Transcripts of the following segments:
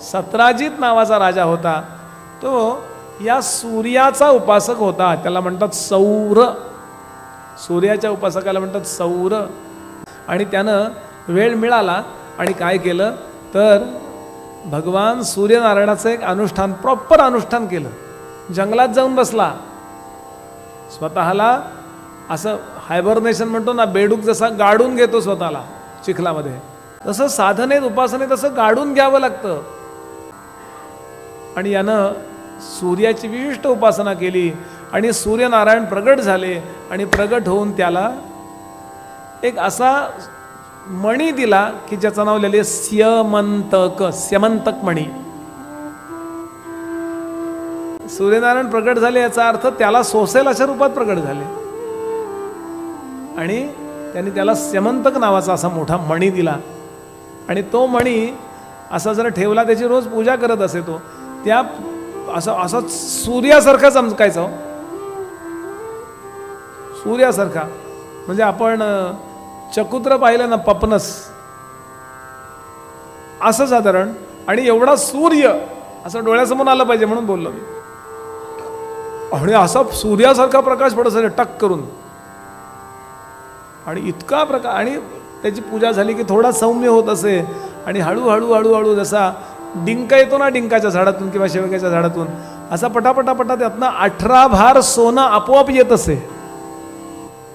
सत्राजित नावाचा राजा होता, तो या सूर्याचा उपासक होता. त्याला म्हणतात सौर. सूर्याच्या उपासकाला म्हणतात सौर. आणि त्यानं वेळ मिळाला आणि काय केलं तर भगवान सूर्यनारायणाचं एक अनुष्ठान, प्रॉपर अनुष्ठान केलं. जंगलात जाऊन बसला, स्वतःला असं हायबरनेशन म्हणतो ना, बेडूक जसा गाडून घेतो स्वतःला चिखलामध्ये, तसं साधनेत उपासनेत असं गाडून घ्यावं लागतं. आणि यानं सूर्याची विशिष्ट उपासना केली आणि सूर्यनारायण प्रगट झाले आणि प्रगट होऊन त्याला एक असा मणी दिला की ज्याचं नाव लिहिले स्यमंतक. स्यमंतक मणी. सूर्यनारायण प्रगट झाले याचा अर्थ त्याला सोसेल अशा रूपात प्रगट झाले आणि त्यांनी त्याला स्यमंतक नावाचा असा मोठा मणी दिला. आणि तो मणी असा जर ठेवला, त्याची रोज पूजा करत असे तो, त्या असा सूर्यासारखा चमकायचा. सूर्यासारखा म्हणजे आपण चकुत्र पाहिलं ना, पपनस असं साधारण. आणि एवढा सूर्य असं डोळ्यासमोर आलं पाहिजे म्हणून बोललो मी. आणि असा सूर्यासारखा प्रकाश पडत असे टक करून. आणि इतका प्रकाश, आणि त्याची पूजा झाली की थोडा सौम्य होत असे. आणि हळूहळू हळूहळू जसा डिंक येतो ना डिंकाच्या झाडातून किंवा शेवग्याच्या झाडातून, असा पटापटापटा त्यातनं 18 भार सोनं आपोआप येत असे.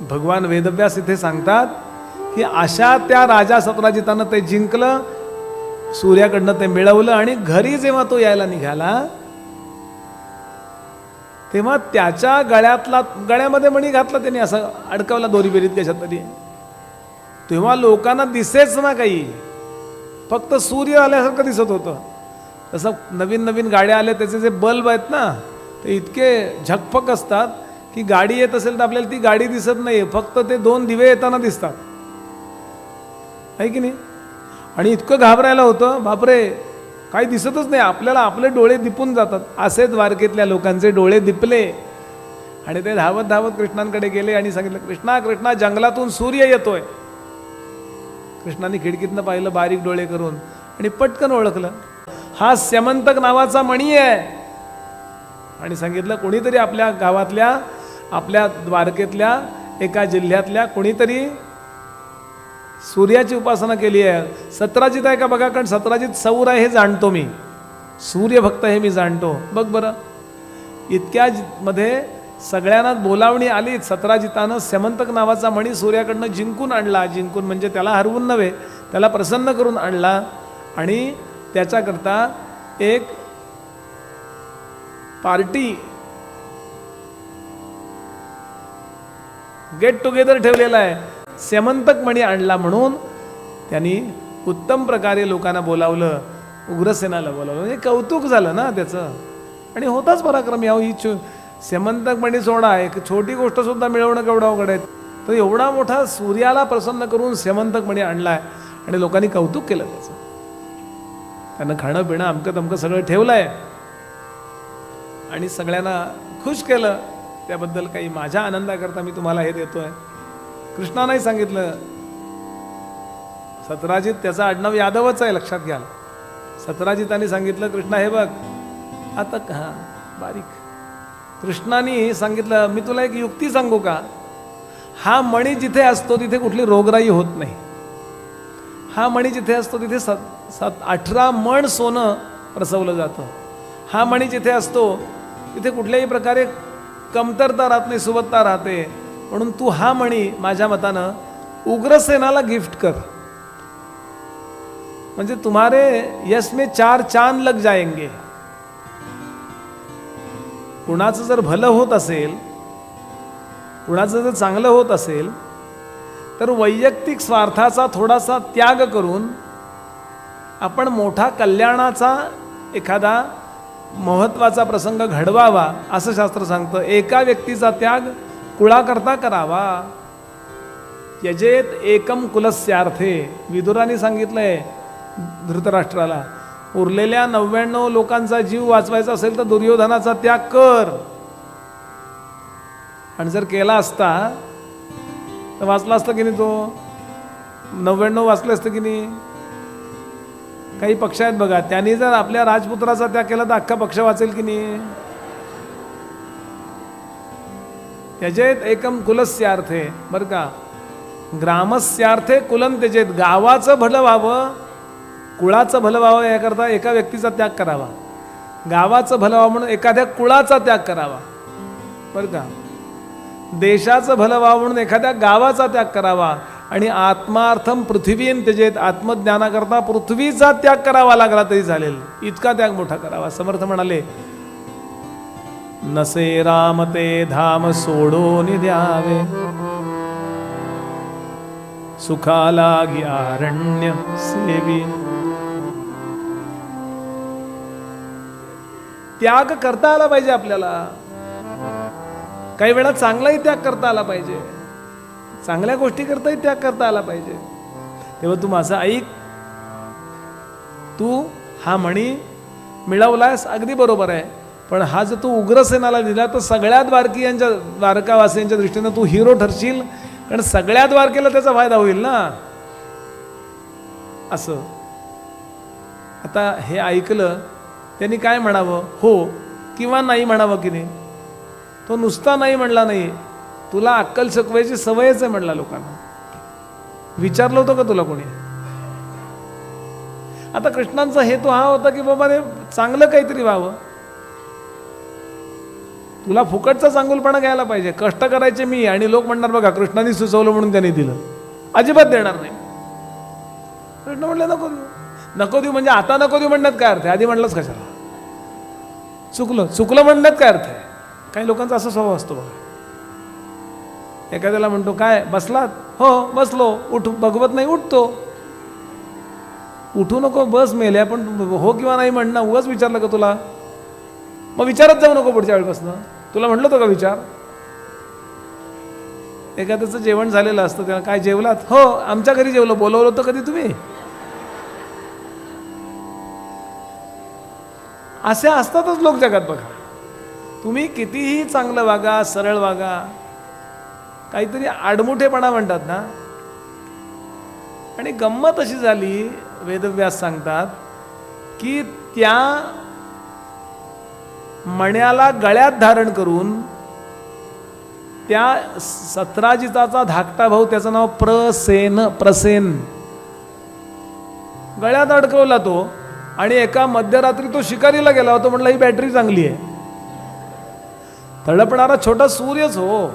भगवान वेदव्यास इथे सांगतात की अशा त्या राजा सत्राजितानं ते जिंकलं, सूर्याकडनं ते मिळवलं. आणि घरी जेव्हा तो यायला निघाला तेव्हा त्याच्या गळ्यामध्ये मणी घातला त्याने, असा अडकवला दोरी बेरीत कशात तरी. तेव्हा लोकांना दिसेच ना काही, फक्त सूर्य आल्यासारखं दिसत होतं. तसं नवीन नवीन गाड्या आल्या, त्याचे जे बल्ब आहेत ना ते इतके झकफक असतात की गाडी येत असेल तर आपल्याला ती गाडी दिसत नाही, फक्त ते 2 दिवे येताना दिसतात, आहे की नाही. आणि इतकं घाबरायला होतं, बापरे काही दिसतच नाही आपल्याला, आपले डोळे दिपून जातात. असे द्वारकेतल्या लोकांचे डोळे दिपले आणि ते धावत धावत कृष्णांकडे गेले आणि सांगितलं, कृष्णा कृष्णा जंगलातून सूर्य येतोय. कृष्णाने खिडकीतनं पाहिलं बारीक डोळे करून आणि पटकन ओळखलं, हा स्यमंतक नावाचा मणी आहे. आणि सांगितलं, कोणीतरी आपल्या गावातल्या, आपल्या द्वारकेतल्या एका जिल्ह्यातल्या कोणीतरी सूर्याची उपासना केली आहे. सत्राजित आहे का बघा, कारण सत्राजित सौर आहे हे जाणतो मी, सूर्यभक्त हे मी जाणतो. बघ बरं, इतक्या मध्ये सगळ्यांना बोलावणी आली. सत्राजितानं स्यमंतक नावाचा मणी सूर्याकडनं जिंकून आणला. जिंकून म्हणजे त्याला हरवून नव्हे, त्याला प्रसन्न करून आणला. आणि त्याच्याकरता एक पार्टी, गेट टुगेदर ठेवलेला आहे. स्यमंतक मणी आणला म्हणून त्यांनी उत्तम प्रकारे लोकांना बोलावलं, उग्रसेनाला बोलावलं. म्हणजे कौतुक झालं ना त्याचं. आणि होताच पराक्रम. यावं ही स्यमंतक मणी सोडा, एक छोटी गोष्ट सुद्धा मिळवणं केवढं अवघड आहे. तर एवढा मोठा सूर्याला प्रसन्न करून स्यमंतक मणी आणलाय आणि लोकांनी कौतुक केलं त्याचं. त्यांना खाणं पिणं अमकं तमकं सगळं ठेवलंय आणि सगळ्यांना खुश केलं. त्याबद्दल काही माझ्या आनंदाकरता मी तुम्हाला हे देतोय. कृष्णानाही सांगितलं, सत्राजित त्याचा आडनाव यादवच आहे लक्षात घ्याल. सत्राजितांनी सांगितलं, कृष्णा हे बघ आता हा बारीक. कृष्णाने सांगितलं, मी तुला एक युक्ती सांगू का, हा मणी जिथे असतो तिथे कुठली रोगराई होत नाही. हा मणी जिथे असतो तिथे 18 मण सोनं प्रसवलं जातं. हा मणी जिथे असतो तिथे कुठल्याही प्रकारे कमतरता राहत नाही, सुबत्ता राहते. म्हणून तू हा मणी माझ्या मतानं उग्रसेनाला गिफ्ट कर, म्हणजे तुम्हारे यश में 4 चांद लग जाएंगे. कुणाचं जर भलं होत असेल, कुणाचं जर चांगलं होत असेल तर वैयक्तिक स्वार्थाचा थोडासा त्याग करून आपण मोठा कल्याणाचा एखादा महत्त्वाचा प्रसंग घडवावा असं शास्त्र सांगतं. एका व्यक्तीचा त्याग कुळाकरता करावा. यजेत एकम कुलस्यार्थे. विदुराने सांगितलंय धृतराष्ट्राला, उरलेल्या 99 लोकांचा जीव वाचवायचा असेल तर दुर्योधनाचा त्याग कर. आणि जर केला असता तर वाचला असतं की नाही, तो 99 वाचले असतं की नाही. काही पक्ष आहेत बघा, त्यांनी जर आपल्या राजपुत्राचा त्याग केला तर अख्खा पक्ष वाचेल की नाही? त्यजेत एकम कुलस्यार्थे, बरं का, ग्रामस्यार्थे कुलं त्यजेत. गावाचं भलं व्हावं, कुळाचं भलं व्हावं याकरता एका व्यक्तीचा त्याग करावा. गावाचं भलं व्हावं म्हणून एखाद्या कुळाचा त्याग करावा, बरं का. देशाचं भलं व्हावं म्हणून एखाद्या गावाचा त्याग करावा. आणि आत्मार्थम पृथ्वीन त्यजेत, आत्मज्ञानाकरता पृथ्वीचा त्याग करावा लागला तरी चालेल, इतका त्याग मोठा करावा. समर्थ म्हणाले, नसे राम ते धाम सोडून द्यावे, सुखाला अरण्य सेवी. त्याग करता आला पाहिजे आपल्याला. काही वेळा चांगलाही त्याग करता आला पाहिजे, चांगल्या गोष्टी करताही त्याग करता आला पाहिजे. तेव्हा तू माझं ऐक, तू हा मणी मिळवलायस अगदी बरोबर आहे, पण हा जर तू उग्रसेनाला दिला तर सगळ्या द्वारकीयांच्या, द्वारकावासियांच्या दृष्टीनं तू हिरो ठरशील, कारण सगळ्या द्वारकेला त्याचा फायदा होईल ना. असं आता हे ऐकलं त्यांनी काय म्हणावं, हो किंवा नाही म्हणावं की नाही? तो नुसता नाही म्हणला नाही, तुला अक्कल शिकवायची सवयच आहे म्हणला लोकांना. विचारलं होतं का तुला कोणी? आता कृष्णांचा हेतू हा होता की बाबा रे चांगलं काहीतरी व्हावं, तुला फुकटचा चांगुलपणा घ्यायला पाहिजे. कष्ट करायचे मी, आणि लोक म्हणणार बघा कृष्णाने सुचवलं म्हणून त्यांनी दिलं. अजिबात देणार नाही. कृष्ण म्हणलं नको देऊ. नको देऊ म्हणजे आता नको देऊ म्हणण्यात काय अर्थ आहे? आधी म्हणलंच कशाला? चुकलं म्हणण्यात काय अर्थ आहे? काही लोकांचा असा स्वभाव असतो बघा. एखाद्याला म्हणतो काय बसलात? हो बसलो. उठ, बघवत नाही उठतो. उठू नको बस मेल्या, पण हो किंवा नाही म्हणणं उगाच विचारलं का तुला? मग विचारत जाऊ नको पुढच्या वेळेपासून. तुला म्हणलं होतं का विचार? एखाद्याचं जेवण झालेलं असतं, त्याला काय जेवलात? हो आमच्या घरी जेवलो. बोलवलं होतं कधी तुम्ही? असे असतातच लोक जगात बघा. तुम्ही कितीही चांगलं वागा, सरळ वागा, काहीतरी आडमुठेपणा म्हणतात ना. आणि गंमत अशी झाली, वेदव्यास सांगतात की त्या मण्याला गळ्यात धारण करून त्या सत्राजिताचा धाकटा भाऊ, त्याचं नाव प्रसेन, गळ्यात अडकवला तो. आणि एका मध्यरात्री तो शिकारीला गेला होता. म्हटलं ही बॅटरी चांगली आहे. तळपणारा छोटा सूर्यच हो.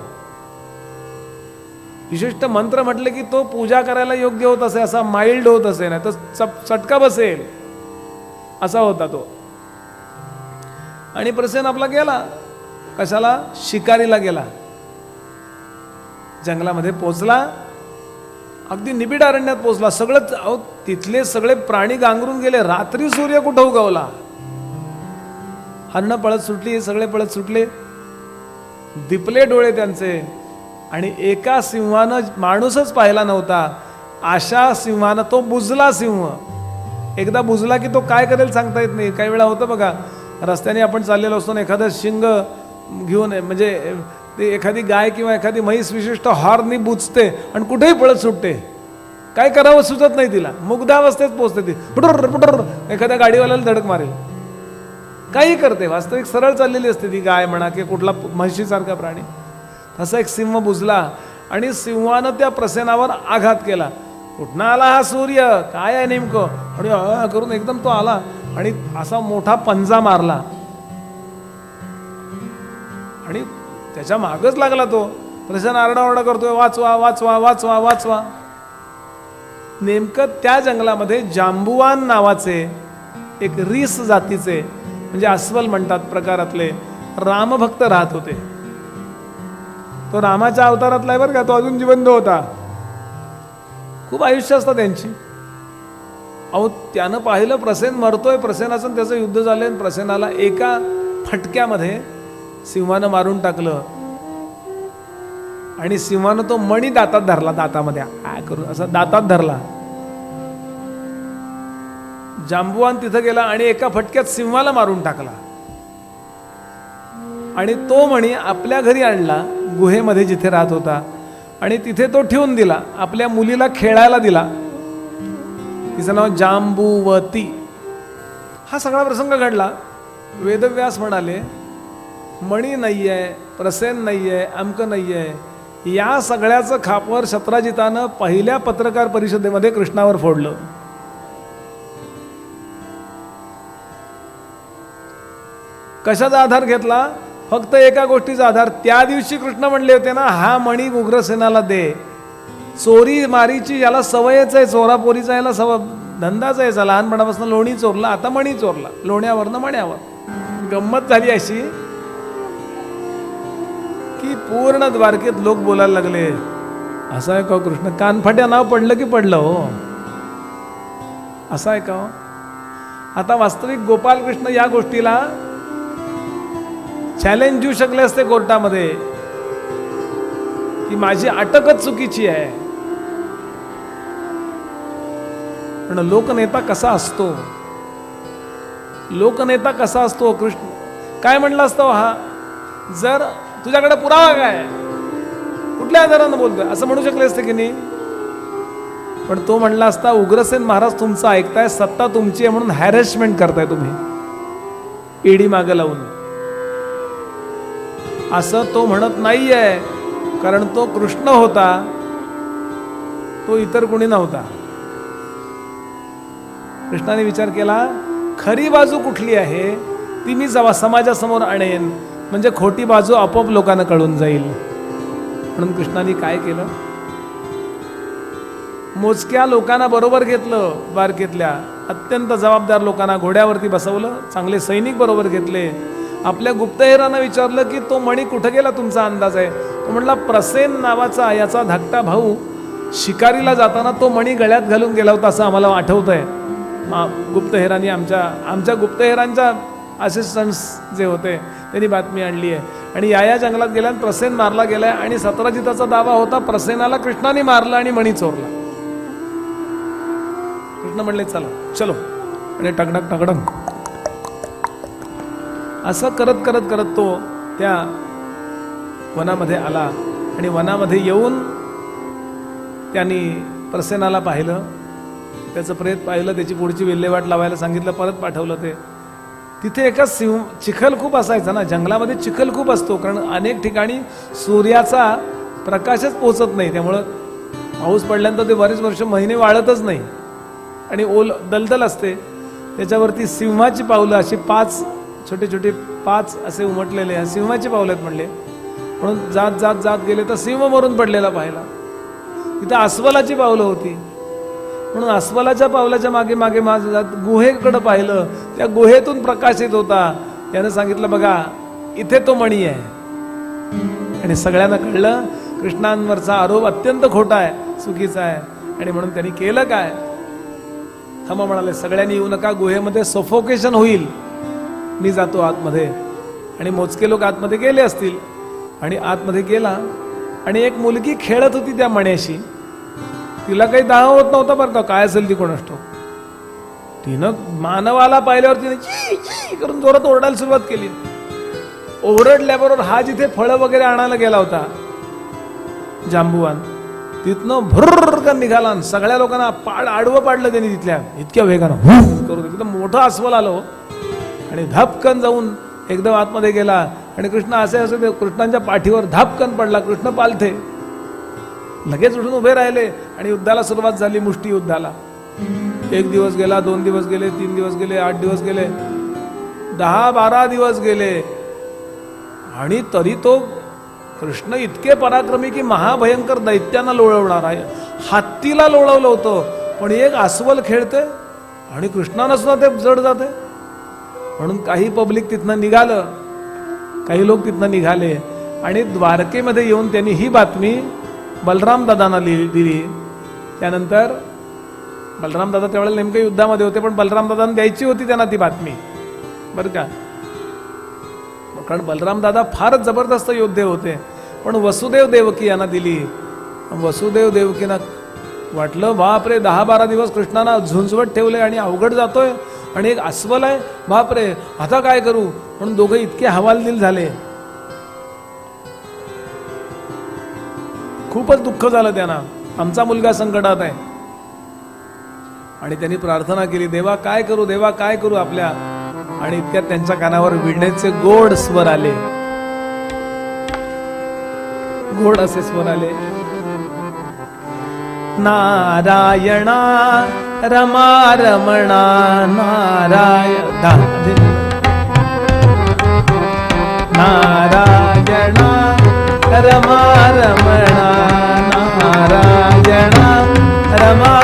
विशिष्ट मंत्र म्हटले की तो पूजा करायला योग्य होत असे, असा माइल्ड होत असे, नाही तर चटका बसेल असा होता तो. आणि प्रसेन आपला गेला कशाला? शिकारीला गेला. जंगलामध्ये पोचला, अगदी निबिड अरण्यात पोचला. सगळं तिथले सगळे प्राणी गांगरून गेले. रात्री सूर्य कुठं उगवला. हरणं पळत सुटली, सगळे पळत सुटले. दिपले डोळे त्यांचे. आणि एका सिंहानं माणूसच पाहिला नव्हता, अशा सिंहानं, तो बुजला सिंह. एकदा बुजला की तो काय करेल सांगता येत नाही. काही वेळा होतं बघा, रस्त्याने आपण चाललेलो असतो, एखादं शिंग घेऊन, म्हणजे ते एखादी गाय किंवा एखादी म्हैस विशिष्ट हॉर्ननी बुजते आणि कुठेही पळत सुटते. काय करावं सुचत नाही तिला. मुग्धावस्थेत पोचते ती. पुटर पुटर एखाद्या गाडीवाल्याला धडक मारेल, काही करते. वास्तविक सरळ चाललेली असते ती गाय म्हणा की कुठला म्हशीसारखा प्राणी. तसा एक सिंह बुजला आणि सिंहानं त्या प्रसेनावर आघात केला. कुठनं आला हा सूर्य, काय आहे नेमकं? आणि करून एकदम तो आला आणि असा मोठा पंजा मारला आणि त्याच्या मागच लागला तो. प्रसेन आरडाओरडा करतोय, वाचवा वाचवा वाचवा वाचवा. नेमकं त्या जंगलामध्ये जांबुवान नावाचे एक रीस जातीचे, म्हणजे अस्वल म्हणतात प्रकारातले, रामभक्त राहत होते. तो रामाच्या अवतारातला आहे बरं का. तो अजून जिवंत होता. खूप आयुष्य असतं त्यांची. अहो त्यानं पाहिलं प्रसेन मरतोय, प्रसेनाचं त्याचं युद्ध झालं. प्रसेनाला एका फटक्यामध्ये सिंहानं मारून टाकलं आणि सिंहानं तो मणी दातात धरला. दातामध्ये काय करून असा दातात धरला. जांबुवान तिथं गेला आणि एका फटक्यात सिंहाला मारून टाकला. आणि तो मणी आपल्या घरी आणला, गुहेमध्ये जिथे राहत होता, आणि तिथे तो ठेवून दिला. आपल्या मुलीला खेळायला दिला. तिचं नाव जांबुवती. हा सगळा प्रसंग घडला. वेदव्यास म्हणाले मणी नाही आहे, प्रसेन नाही आहे, अमकं नाही आहे. या सगळ्याचं खापर शत्राजितानं पहिल्या पत्रकार परिषदेमध्ये कृष्णावर फोडलं. कशाचा आधार घेतला? फक्त एका गोष्टीचा आधार. त्या दिवशी कृष्ण म्हणले होते ना, हा मणी उग्रसेनाला दे. चोरी मारीची याला सवयच आहे, चोरापोरीचा याला धंदाच आहे. लहानपणापासून लोणी चोरला, आता मणी चोरला. लोण्यावरनं मण्यावर. गंमत झाली अशी की पूर्ण द्वारकेत लोक बोलायला लागले, असं आहे का कृष्ण? कानफाट्या नाव पडलं की पडलं हो, असं आहे का? आता वास्तविक गोपाल कृष्ण या गोष्टीला चॅलेंज देऊ शकले असते कोर्टामध्ये की माझी अटकच चुकीची आहे. पण लोकनेता कसा असतो, लोकनेता कसा असतो? कृष्ण काय म्हणला असतो? हा जर तुझ्याकडे पुरावा काय, कुठल्या आधारानं बोलतोय, असं म्हणू शकले असते की नाही? पण तो म्हणला असता, उग्रसेन महाराज तुमचं ऐकताय, सत्ता तुमची आहे म्हणून हॅरेसमेंट करताय तुम्ही ईडी मागे लावून. असं तो म्हणत नाहीये, कारण तो कृष्ण होता, तो इतर कोणी नव्हता. कृष्णाने विचार केला, खरी बाजू कुठली आहे ती मी जेव्हा समाजासमोर आणेन, म्हणजे खोटी बाजू आपोआप लोकांना कळून जाईल. म्हणून कृष्णाने काय केलं? मोजक्या लोकांना बरोबर घेतलं. द्वारकेतल्या अत्यंत जबाबदार लोकांना घोड्यावरती बसवलं, चांगले सैनिक बरोबर घेतले. आपल्या गुप्तहेरांना विचारलं की तो मणी कुठं गेला, तुमचा अंदाज आहे? तो म्हणला, प्रसेन नावाचा याचा धाकटा भाऊ शिकारीला जाताना तो मणी गळ्यात घालून गेला होता, असं आम्हाला आठवतंय. गुप्तहेरांनी आमच्या गुप्तहेरांच्या असिस्टंट्स जे होते त्यांनी बातमी आणली आहे. आणि या जंगलात गेल्यानं प्रसेन मारला गेलाय. आणि सत्राजिताचा दावा होता प्रसेनाला कृष्णाने मारलं आणि मणी चोरला. कृष्ण म्हणले चला चलो, आणि टगडक टगडक असं करत करत करत तो त्या वनामध्ये आला. आणि वनामध्ये येऊन त्यांनी प्रसेनाला पाहिलं, त्याचं प्रेत पाहिलं, त्याची पुढची विल्हेवाट लावायला सांगितलं, परत पाठवलं. ते तिथे एका चिखल खूप असायचा ना, जंगलामध्ये चिखल खूप असतो, कारण अनेक ठिकाणी सूर्याचा प्रकाशच पोचत नाही. त्यामुळं पाऊस पडल्यानंतर ते बरेच वर्ष महिने वाळतच नाही आणि दलदल असते. त्याच्यावरती सिंहाची पावलं अशी 5 छोटे छोटे 5 असे उमटलेले सिंहाची पावलं आहेत म्हणले. म्हणून जात जात जात गेले तर सिंह मरून पडलेला पाहिला. तिथं अस्वलाची पावलं होती, म्हणून अस्वलाच्या पावलाच्या मागे मागे माझं जात गुहेकडं पाहिलं, त्या गुहेतून प्रकाश येत होता. यानं सांगितलं बघा इथे तो मणी आहे. आणि सगळ्यांना कळलं कृष्णांवरचा आरोप अत्यंत खोटा आहे, चुकीचा आहे. आणि म्हणून त्यांनी केलं काय? थांबा म्हणाले, सगळ्यांनी येऊ नका, गुहेमध्ये सफोकेशन होईल, मी जातो आतमध्ये. आणि मोजके लोक आतमध्ये गेले असतील. आणि आतमध्ये गेला आणि एक मुलगी खेळत होती त्या मण्याशी. तिला काही दाह होत नव्हता बरं का, काय असेल ती कोणास ठाऊक. तिनं मानवाला पाहिल्यावर तिने ची ची करून जोरात ओरडायला सुरुवात केली. ओरडल्याबरोबर हा जिथे फळं वगैरे आणायला गेला होता जांबुवान, तिथनं भुर्र निघाला आणि सगळ्या लोकांना आडवं पाडलं त्यांनी तिथल्या इतक्या वेगानं करून. एकदम मोठं अस्वल आलो आणि धापकन जाऊन एकदम आतमध्ये गेला. आणि कृष्ण असे कृष्णांच्या पाठीवर धापकन पडला. कृष्ण पालथे लगेच उठून उभे राहिले आणि युद्धाला सुरुवात झाली, मुष्टी युद्धाला. 1 दिवस गेला, 2 दिवस गेले, 3 दिवस गेले, 8 दिवस गेले, 10-12 दिवस गेले. आणि तरी तो कृष्ण इतके पराक्रमी की महाभयंकर दैत्यांना लोळवणार आहे. हत्तीला लोळवलं होतं, पण एक अस्वल खेळते आणि कृष्णानं सुद्धा ते जड जाते. म्हणून काही पब्लिक तिथनं निघालं, काही लोक तिथनं निघाले आणि द्वारकेमध्ये येऊन त्यांनी ही बातमी बलराम दादांना दिली. त्यानंतर बलराम दादा त्यावेळेला नेमके युद्धामध्ये होते, पण बलराम दादांना द्यायची होती त्यांना ती बातमी बरं का, कारण बलराम दादा फारच जबरदस्त योद्धे होते. पण वसुदेव देवकी यांना दिली. वसुदेव देवकीना वाटलं बापरे, 10-12 दिवस कृष्णाला झुंजवत ठेवले आणि अवघड जातोय आणि एक अस्वल आहे, बापरे आता काय करू. म्हणून दोघे इतके हवालदिल झाले, खूपच दुःख झालं त्यांना, आमचा मुलगा संकटात आहे. आणि त्यांनी प्रार्थना केली, देवा काय करू, देवा काय करू आपल्या. आणि इतक्यात त्यांच्या कानावर वीणेचे गोड स्वर आले, गोड असे स्वर आले. नारायणा रमा रमणा नारायण, नारायणा रमा रमणा नारायणा रमा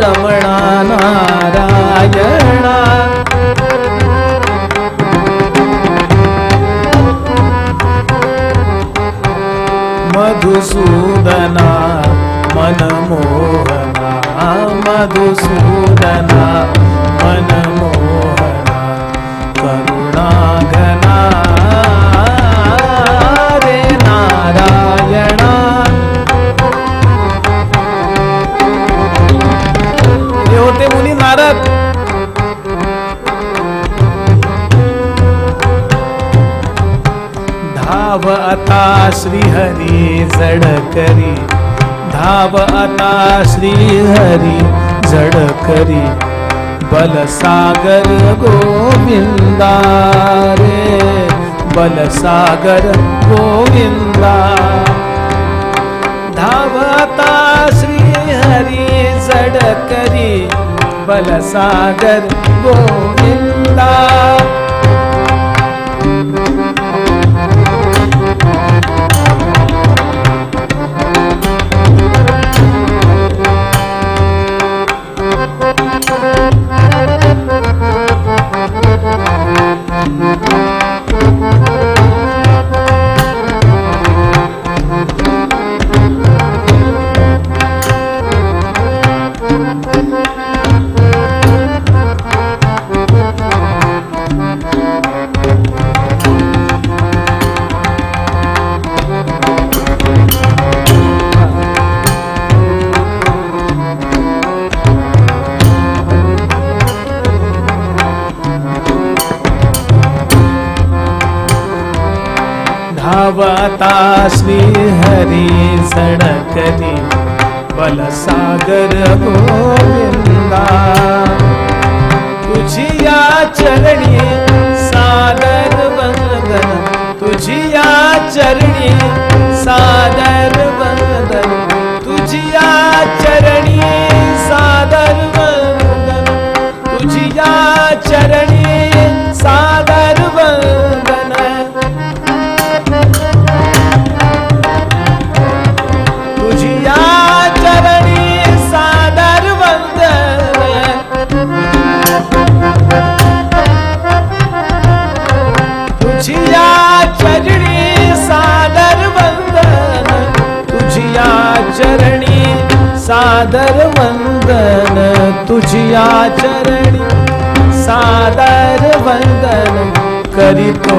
रमणा नारायणा. मधुसूदना मनमोहना मधुसूदना मनमोहना करुणाघना रे नारायणा. हे होते मुनी नारद. धाव आता श्रीहरी जडकरी, धाव आता श्रीहरी जडकरी, बलसागर गोविंदा रे बलसागर गोविंदा. धाव आता श्रीहरी जडकरी, बलसागर गोविंदा. धावता श्रीहरी जडकरी, बलसागर गोविंदा. तुझिया चरणी सादर वंदन, तुझिया चरणी सादर वंदन, तुझिया चरणी सादर वंदन, तुझिया चरणी सादर वंदन. तुझिया चरणी सादर वंदन, तुझिया चरणी सादर वंदन, तुझिया चरणी सादर वंदन, तुझिया चरणी सादर वंदन. करितो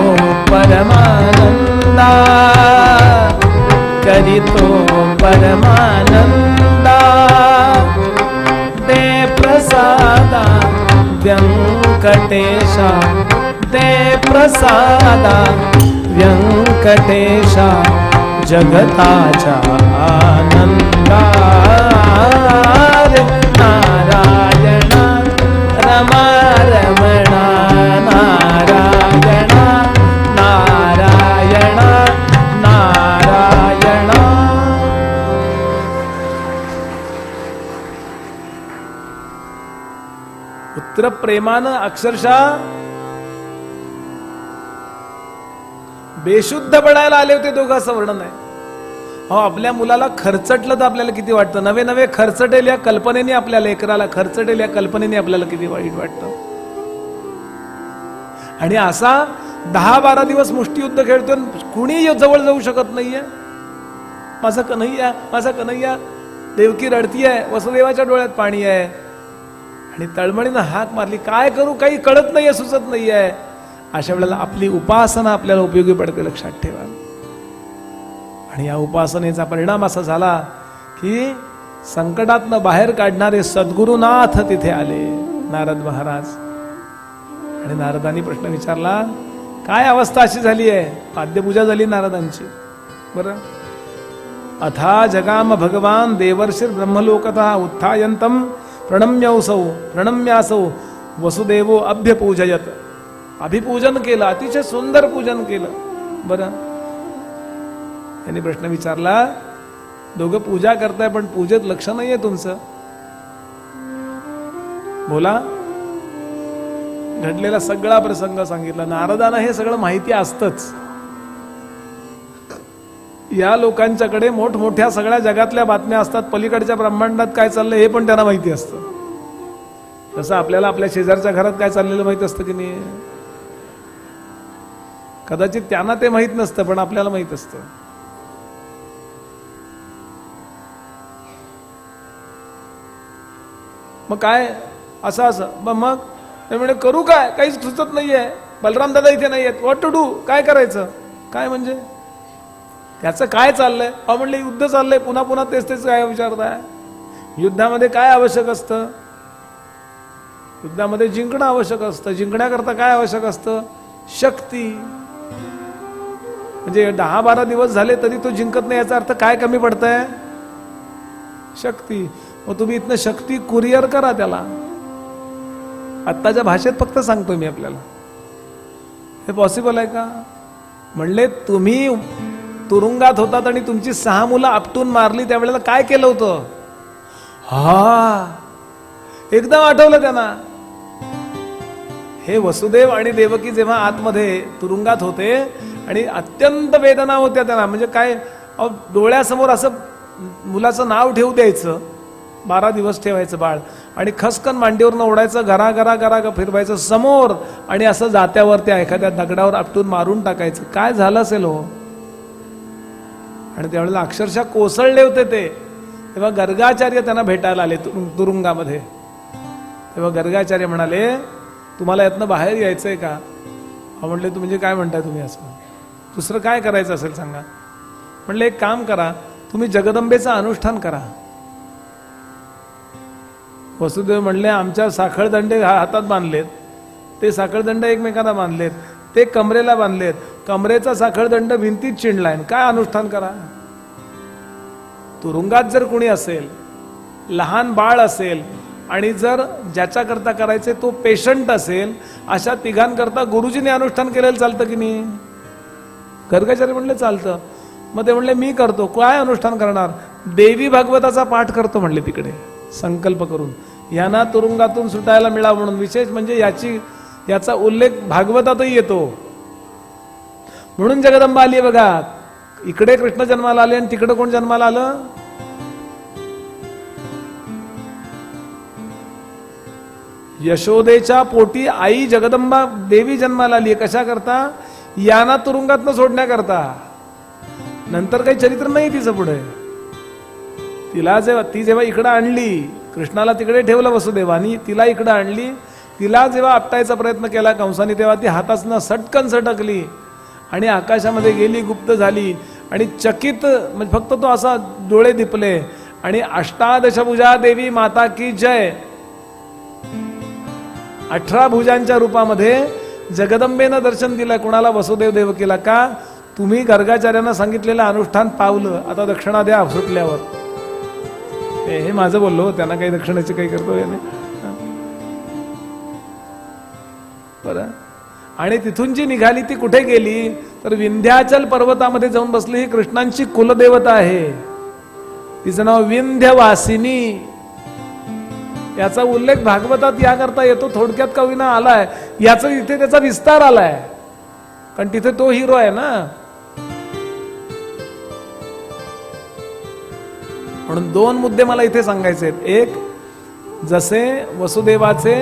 परमानंदा, करितो परमानंदा. दे प्रसादा व्यंकटेशा, दे प्रसादा व्यंकटेशा. जगताचा आनंदा रे नारायणा रमा रमणा नारायणा नारायणा नारायणा. पुत्र प्रेमानं अक्षरशः बेशुद्ध पडायला आले होते दोघं, असं वर्णन आहे. हो, आपल्या मुलाला खर्चटलं तर आपल्याला किती वाटतं. नवे नवे खर्चटेल या कल्पनेने, आपल्या लेकराला खर्चटेल या कल्पनेने आपल्याला किती वाईट वाटतं. आणि असा 10-12 दिवस मुष्टियुद्ध खेळतो, कुणी जवळ जाऊ शकत नाहीये. माझा कन्हैया, माझा कन्हैया. देवकी रडती आहे, वसुदेवाच्या डोळ्यात पाणी आहे. आणि तळमळीनं हाक मारली, काय करू काही कळत नाहीये, सुचत नाहीये. अशा वेळेला आपली उपासना आपल्याला उपयोगी पडते, लक्षात ठेवा. आणि या उपासनेचा परिणाम असा झाला की संकटातनं बाहेर काढणारे सद्गुरुनाथ तिथे आले, नारद महाराज. आणि नारदांनी प्रश्न विचारला, काय अवस्था अशी झाली आहे. पाद्यपूजा झाली नारदांची. बरं, अथा जगाम भगवान देवर्षिर ब्रह्मलोकतः उत्थायंतम प्रणम्यासौ वसुदेवो अभ्यपूजयत. अभिपूजन केलं, अतिशय सुंदर पूजन केलं. बरं, यांनी प्रश्न विचारला, दोघं पूजा करताय पण पूजेत लक्ष नाहीये तुमचं, बोला. घडलेला सगळा प्रसंग सांगितला. नारदांना हे सगळं माहिती असतंच. या लोकांच्याकडे मोठमोठ्या सगळ्या जगातल्या बातम्या असतात, पलीकडच्या ब्रह्मांडात काय चाललंय हे पण त्यांना माहिती असतं. जसं आपल्याला आपल्या शेजारच्या घरात काय चाललेलं माहित असतं की नाही. कदाचित त्यांना ते माहित नसतं पण आपल्याला माहित असतं. मग काय असं मग ते म्हणे करू काय, काहीच सुचत नाहीये. बलराम दादा इथे नाहीयेत, व्हॉट टू डू, काय करायचं. काय म्हणजे त्याचं काय चाललंय. म्हणले युद्ध चाललंय, पुन्हा पुन्हा तेच काय विचारताय. युद्धामध्ये काय आवश्यक असतं, युद्धामध्ये जिंकणं आवश्यक असतं. जिंकण्याकरता काय आवश्यक असतं, शक्ती. म्हणजे 10-12 दिवस झाले तरी तो जिंकत नाही, याचा अर्थ काय कमी पडतंय, शक्ती. मग तुम्ही इथनं शक्ती कुरिअर करा त्याला. आत्ताच्या भाषेत फक्त सांगतो मी आपल्याला, हे पॉसिबल आहे का. म्हणले तुम्ही तुरुंगात होतात आणि तुमची 6 मुलं आपटून मारली, त्यावेळेला काय केलं होतं. एकदम आठवलं त्यांना. हे वसुदेव आणि देवकी जेव्हा आतमध्ये तुरुंगात होते आणि अत्यंत वेदना होत्या त्यांना. म्हणजे काय, डोळ्यासमोर असं मुलाचं नाव ठेवू द्यायचं, 12 दिवस ठेवायचं बाळ, आणि खसकन मांडीवरनं ओढायचं, घरा फिरवायचं समोर, आणि असं जात्यावर त्या एखाद्या दगडावर आपटून मारून टाकायचं. काय झालं असेल हो. आणि त्यावेळेला अक्षरशः कोसळले होते ते. तेव्हा गर्गाचार्य त्यांना भेटायला आले तुरुंगामध्ये. तेव्हा गर्गाचार्य म्हणाले, तुम्हाला यातनं बाहेर यायचंय का. म्हणले तू म्हणजे काय म्हणताय तुम्ही, असं दुसरं काय करायचं असेल सांगा. म्हणले एक काम करा, तुम्ही जगदंबेचं अनुष्ठान करा. वसुदेव म्हणले आमच्या साखळदंडे हातात बांधलेत, ते साखळदंड एकमेकांना बांधलेत, ते कमरेला बांधलेत, कमरेचा साखळदंड भिंतीत चिणलाय, काय अनुष्ठान करा. तुरुंगात जर कोणी असेल, लहान बाळ असेल, आणि जर ज्याच्याकरता करायचे तो पेशंट असेल, अशा तिघांकरता गुरुजीने अनुष्ठान केलेलं चालतं की नाही. गर्गाचार्य म्हणले चालतं. मग ते म्हणले मी करतो. काय अनुष्ठान करणार. देवी भागवताचा पाठ करतो म्हणले तिकडे संकल्प करून, यांना तुरुंगातून सुटायला मिळावं म्हणून. विशेष म्हणजे याचा उल्लेख भागवतातही येतो. म्हणून जगदंबा आली बघा. इकडे कृष्ण जन्माला आले आणि तिकडे कोण जन्माला आलं. यशोदेच्या पोटी आई जगदंबा देवी जन्माला आली. कशा करता, यांना तुरुंगातनं सोडण्याकरता. नंतर काही चरित्र नाही तिचं पुढे. ती जेव्हा इकडं आणली, कृष्णाला तिकडे ठेवलं वसुदेवानी, तिला इकडं आणली, तिला जेव्हा आपटायचा प्रयत्न केला कंसाने, तेव्हा ती हातासनं सटकन सटकली आणि आकाशामध्ये गेली, गुप्त झाली. आणि चकित म्हणजे फक्त तो असा डोळे दिपले आणि अष्टादशभुजा देवी माता की जय, 18 भुजांच्या रूपामध्ये जगदंबेनं दर्शन दिलं. कुणाला, वसुदेव देवकीला. का, तुम्ही गर्गाचार्यांना सांगितलेलं अनुष्ठान पावलं, आता दक्षिणा द्या सुटल्यावर. हे माझं बोललो, त्यांना काही दक्षिणाची काही कर्तव्य नाही. बरं. आणि तिथून जी निघाली ती कुठे गेली, तर विंध्याचल पर्वतामध्ये जाऊन बसली. ही कृष्णांची कुलदेवता आहे, तिचं नाव विंध्यवासिनी. याचा उल्लेख भागवतात याकरता येतो, थोडक्यात कवीना आलाय. याचा इथे त्याचा विस्तार आलाय, कारण तिथे तो हिरो आहे ना. म्हणून 2 मुद्दे मला इथे सांगायचे आहेत. एक, जसे वसुदेवाचे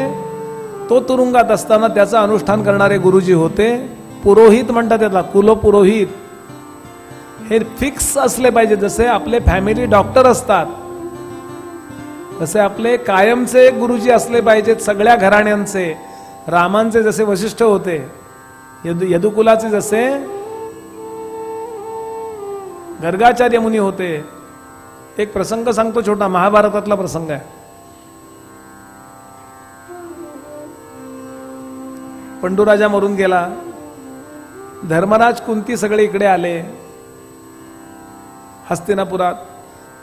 तो तुरुंगात असताना त्याचं अनुष्ठान करणारे गुरुजी होते, पुरोहित म्हणतात त्याला, कुलपुरोहित. हे फिक्स असले पाहिजे. जसे आपले फॅमिली डॉक्टर असतात, तसे आपले कायमचे गुरुजी असले पाहिजेत सगळ्या घराण्यांचे. रामांचे जसे वशिष्ठ होते, यदुकुलाचे जसे गर्गाचार्य मुनी होते. एक प्रसंग सांगतो छोटा, महाभारतातला प्रसंग आहे. पंडूराजा मरून गेला, धर्मराज कुंती सगळे इकडे आले हस्तिनापुरात.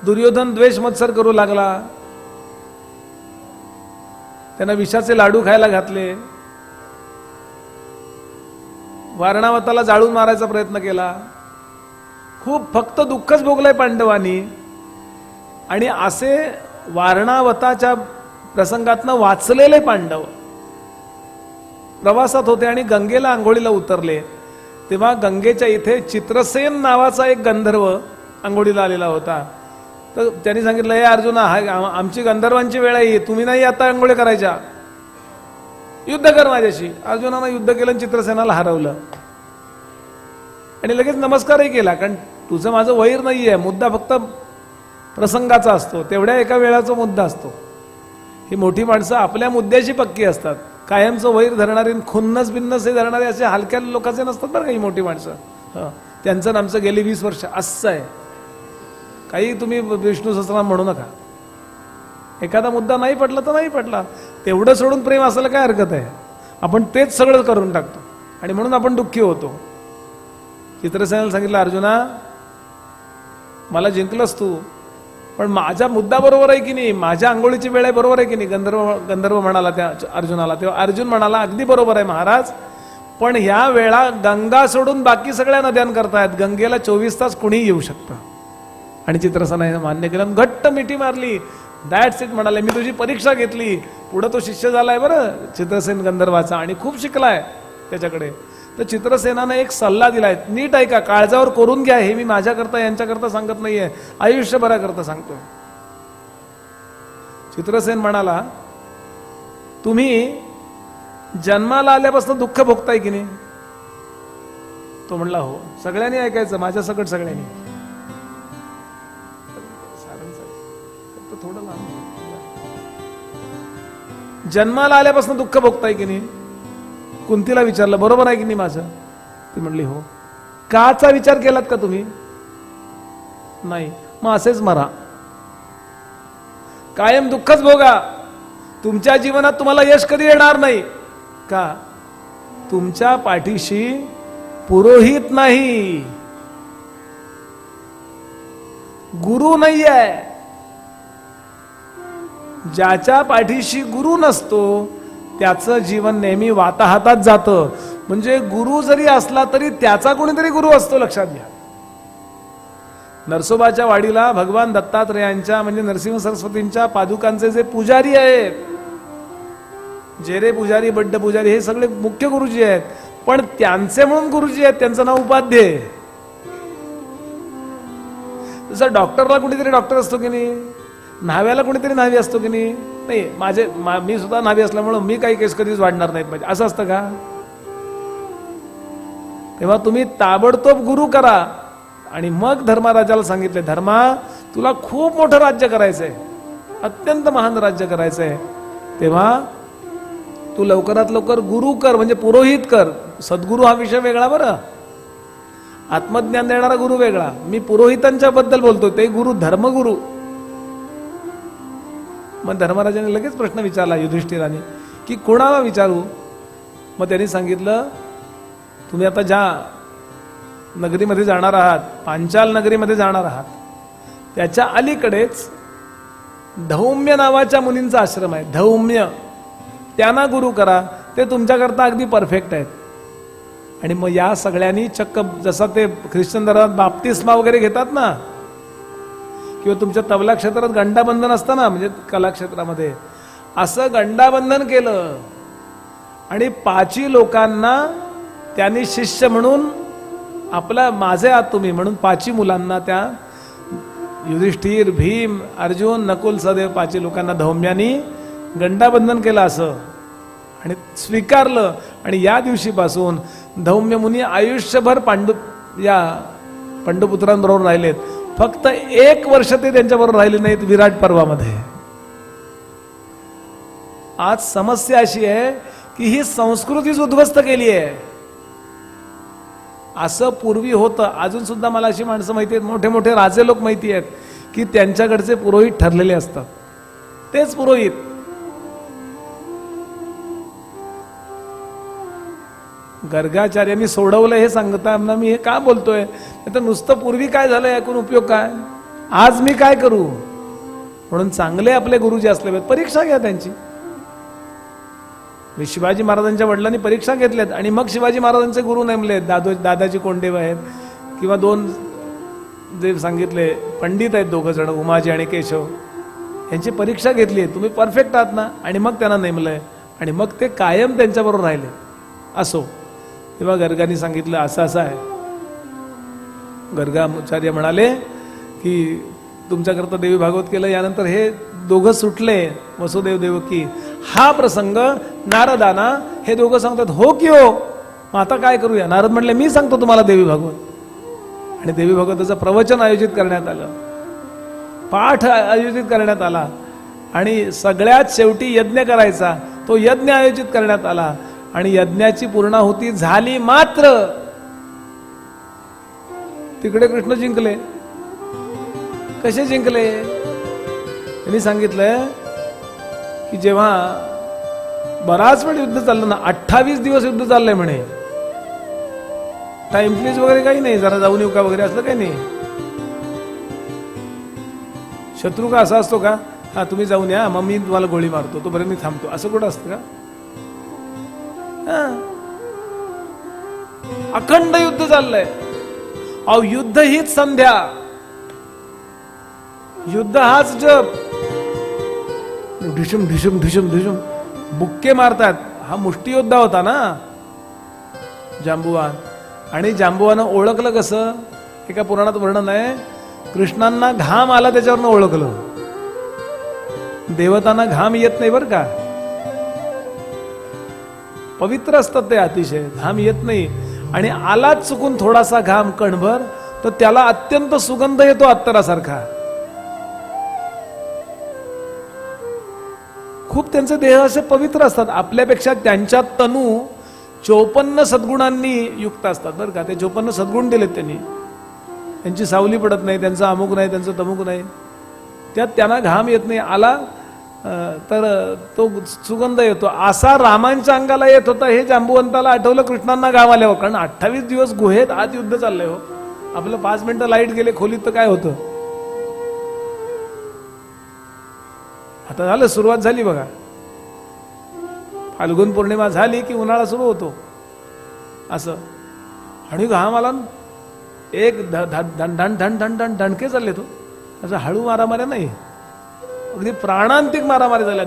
दुर्योधन द्वेष मत्सर करू लागला. त्यांना विषाचे लाडू खायला घातले, वारणावताला जाळून मारायचा प्रयत्न केला, खूप फक्त दुःखच भोगलंय पांडवांनी. आणि असे वारणावताच्या प्रसंगातनं वाचलेले पांडव प्रवासात होते आणि गंगेला आंघोळीला उतरले. तेव्हा गंगेच्या इथे चित्रसेन नावाचा एक गंधर्व आंघोळीला आलेला होता. तर त्यांनी सांगितलं, हे अर्जुना, आमची गंधर्वांची वेळ आहे, तुम्ही नाही आता आंघोळी करायच्या, युद्ध कर माझ्याशी. अर्जुनानं युद्ध केलं आणि चित्रसेनाला हरवलं आणि लगेच नमस्कारही केला. कारण तुझं माझं वैर नाहीये, मुद्दा फक्त प्रसंगाचा असतो, तेवढ्या एका वेळाचा मुद्दा असतो. ही मोठी माणसं आपल्या मुद्द्याशी पक्की असतात, कायमचं वैर धरणारी, खुन्नस बिन्नस हे धरणारे असे हलक्या लोकांचे नसतात बरं काही मोठी माणसं. त्यांचं नामचं गेली 20 वर्ष असं आहे. काही तुम्ही विष्णू सहस्रनाम म्हणू नका, एखादा मुद्दा नाही पटला तर नाही पटला, तेवढं सोडून प्रेम असायला काय हरकत आहे. आपण तेच सगळं करून टाकतो आणि म्हणून आपण दुःखी होतो. चित्रसेनाला सांगितलं, अर्जुना मला जिंकलंस तू, पण माझा मुद्दा बरोबर आहे की नाही, माझ्या आंघोळीची वेळ आहे बरोबर आहे की नाही. गंधर्व म्हणाला त्या अर्जुनाला. तेव्हा अर्जुन म्हणाला, अगदी बरोबर आहे महाराज, पण ह्या वेळा गंगा सोडून बाकी सगळ्या नद्यां करतायत, गंगेला 24 तास कुणीही येऊ शकतं. आणि चित्रसेनाने मान्य केलं, घट्ट मिठी मारली. दॅट्स इट म्हणाले, मी तुझी परीक्षा घेतली. पुढे तो शिष्य झालाय बरं चित्रसेन गंधर्वाचा आणि खूप शिकलाय त्याच्याकडे. तर चित्रसेनानं एक सल्ला दिलाय, नीट ऐका, काळजावर करून घ्या. हे मी माझ्याकरता यांच्याकरता सांगत नाहीये, आयुष्यभराकरता सांगतोय. चित्रसेन म्हणाला, तुम्ही जन्माला आल्यापासून दुःख भोगताय की नाही. तो म्हणला, हो. सगळ्यांनी ऐकायचं, माझ्या सकट सगळ्यांनी. थोडं जन्माला आल्यापासून दुःख भोगताय की नाही. कुंतीला विचारलं, बरोबर आहे की नाही माझं. ती म्हणली, हो. काचा विचार केलात का तुम्ही. नाही. मग असेच मरा, कायम दुःखच भोगा. तुमच्या जीवनात तुम्हाला यश कधी येणार नाही. का. तुमच्या पाठीशी पुरोहित नाही, गुरु नाही आहे. ज्याच्या पाठीशी गुरु नसतो त्याचं जीवन नेहमी वाताहातात जातं. म्हणजे गुरु जरी असला तरी त्याचा कोणीतरी गुरु असतो, लक्षात घ्या. नरसोबाच्या वाडीला भगवान दत्तात्रेयांच्या म्हणजे नरसिंह सरस्वतींच्या पादुकांचे जे पुजारी आहेत, जेरे पुजारी, बड्ड पुजारी, हे सगळे मुख्य गुरुजी आहेत. पण त्यांचे म्हणून गुरुजी आहेत, त्यांचं नाव उपाध्ये. जसं डॉक्टरला कुणीतरी डॉक्टर असतो की नाही, न्हाव्याला कुणीतरी न्हावी असतो की नाही. मी सुद्धा न्हावी असल्यामुळे मी काही केस कधीच वाढणार नाहीत म्हणजे असं असतं का. तेव्हा तुम्ही ताबडतोब गुरु करा. आणि मग धर्मराजाला सांगितले, धर्मा तुला खूप मोठं राज्य करायचंय, अत्यंत महान राज्य करायचंय, तेव्हा तू लवकरात लवकर गुरु कर, म्हणजे पुरोहित कर. सद्गुरू हा विषय वेगळा बरं, आत्मज्ञान देणारा गुरु वेगळा. मी पुरोहितांच्या बद्दल बोलतो, ते गुरु धर्मगुरु. मग धर्मराजाने लगेच प्रश्न विचारला युधिष्ठिराने की कोणाला विचारू. मग त्यांनी सांगितलं, तुम्ही आता ज्या नगरीमध्ये जाणार आहात, पांचाल नगरीमध्ये जाणार आहात, त्याच्या अलीकडेच धौम्य नावाच्या मुनींचा आश्रम आहे. धौम्य, त्यांना गुरु करा, ते तुमच्याकरता अगदी परफेक्ट आहेत. आणि मग या सगळ्यांनी चक्क जसा ते ख्रिश्चन धर्मात बाप्तिस्मा वगैरे घेतात ना, किंवा तुमच्या तबला क्षेत्रात गंडाबंधन असतं ना, म्हणजे कलाक्षेत्रामध्ये, असं गंडाबंधन केलं. आणि 5 लोकांना त्यांनी शिष्य म्हणून, आपला माझे आहात तुम्ही म्हणून 5 मुलांना, त्या युधिष्ठिर, भीम, अर्जुन, नकुल, सहदेव 5 लोकांना धौम्यानी गंडाबंधन केलं असं आणि स्वीकारलं. आणि या दिवशीपासून धौम्य मुनी आयुष्यभर पांडुपुत्रांबरोबर राहिलेत. फक्त 1 वर्ष ते त्यांच्याबरोबर राहिले नाहीत विराट पर्वामध्ये. आज समस्या अशी आहे की ही संस्कृतीच उद्ध्वस्त केली आहे. असं पूर्वी होतं. अजून सुद्धा मला अशी माणसं माहिती आहेत, मोठे मोठे राजे लोक माहिती आहेत की त्यांच्याकडचे पुरोहित ठरलेले असतात, तेच पुरोहित. गर्गाचार्यांनी सोडवलं हे सांगताना मी हे का बोलतोय, तर नुसतं पूर्वी काय झालं ऐकून उपयोग काय, आज मी काय करू. म्हणून चांगले आपले गुरुजी असले, परीक्षा घ्या त्यांची. शिवाजी महाराजांच्या वडिलांनी परीक्षा घेतल्यात आणि मग शिवाजी महाराजांचे गुरु नेमलेत. दादाजी कोंडेव आहेत किंवा दोन जे सांगितले पंडित आहेत, दोघं जण, उमाजी आणि केशव, यांची परीक्षा घेतली आहे. तुम्ही परफेक्ट आहात ना, आणि मग त्यांना नेमलंय आणि मग ते कायम त्यांच्याबरोबर राहिले. असो, तेव्हा गर्गांनी सांगितलं असं असं आहे. गर्गाचार्य म्हणाले की तुमच्याकरता देवी भागवत केलं, यानंतर हे दोघं सुटले, वसुदेव देवकी. हा प्रसंग नारदांना हे दोघं सांगतात, हो की हो, मग आता काय करूया. नारद म्हणले, मी सांगतो तुम्हाला देवी भागवत. आणि देवी भागवताचं प्रवचन आयोजित करण्यात आलं, पाठ आयोजित करण्यात आला आणि सगळ्यात शेवटी यज्ञ करायचा, तो यज्ञ आयोजित करण्यात आला. आणि यज्ञाची पूर्णाहुती झाली, मात्र तिकडे कृष्ण जिंकले. कसे जिंकले? त्यांनी सांगितलंय की जेव्हा बराच वेळ युद्ध चाललं ना, 28 दिवस युद्ध चाललंय म्हणे, टाइम प्लीज वगैरे काही नाही, जरा जाऊन येऊ का वगैरे असलं काही नाही. शत्रू का असा असतो का, हा तुम्ही जाऊन या, मग मी तुम्हाला गोळी मारतो, तोपर्यंत मी थांबतो, असं कुठं असतं का? अखंड युद्ध चाललंय. अहो, युद्ध हीच संध्या, युद्ध हाच जप. ढिशुम ढिशुम ढिशुम ढिशुम बुक्के मारतात. हा मुष्टियोद्धा होता ना जांबुवान. आणि जांबुवानं ओळखलं कसं? एका पुराणात वर्णन आहे, कृष्णांना घाम आला त्याच्यावरनं ओळखलं. देवतांना घाम येत नाही बरं का, पवित्र असतात ते अतिशय, घाम येत नाही. आणि आलाच चुकून थोडासा घाम कणभर, तर त्याला अत्यंत सुगंध येतो अत्तरासारखा. खूप त्यांचे देह असे पवित्र असतात. आपल्यापेक्षा त्यांच्या तनू 54 सद्गुणांनी युक्त असतात बरं का. ते 54 सद्गुण दिलेत त्यांनी. त्यांची सावली पडत नाही, त्यांचं अमुक नाही, त्यांचं तमुक नाही, त्यात त्यांना घाम येत नाही. आला तर तो सुगंध येतो. असा रामांच्या अंगाला येत होता. हे जांबुवंताला आठवलं कृष्णांना घाम आल्यावर, कारण 28 दिवस गुहेत आत युद्ध चाललंय. हो, आपलं 5 मिनिटं लाईट गेले खोलीत तर काय होतं. आता झालं, सुरुवात झाली बघा. फाल्गुन पौर्णिमा झाली की उन्हाळा सुरू होतो असं. आणि घाम आला, एक धन धन धन धन धन धणके चालले. तो असं हळू मारामाऱ्या नाही, अगदी प्राणांतिक मारामारी झाल्या.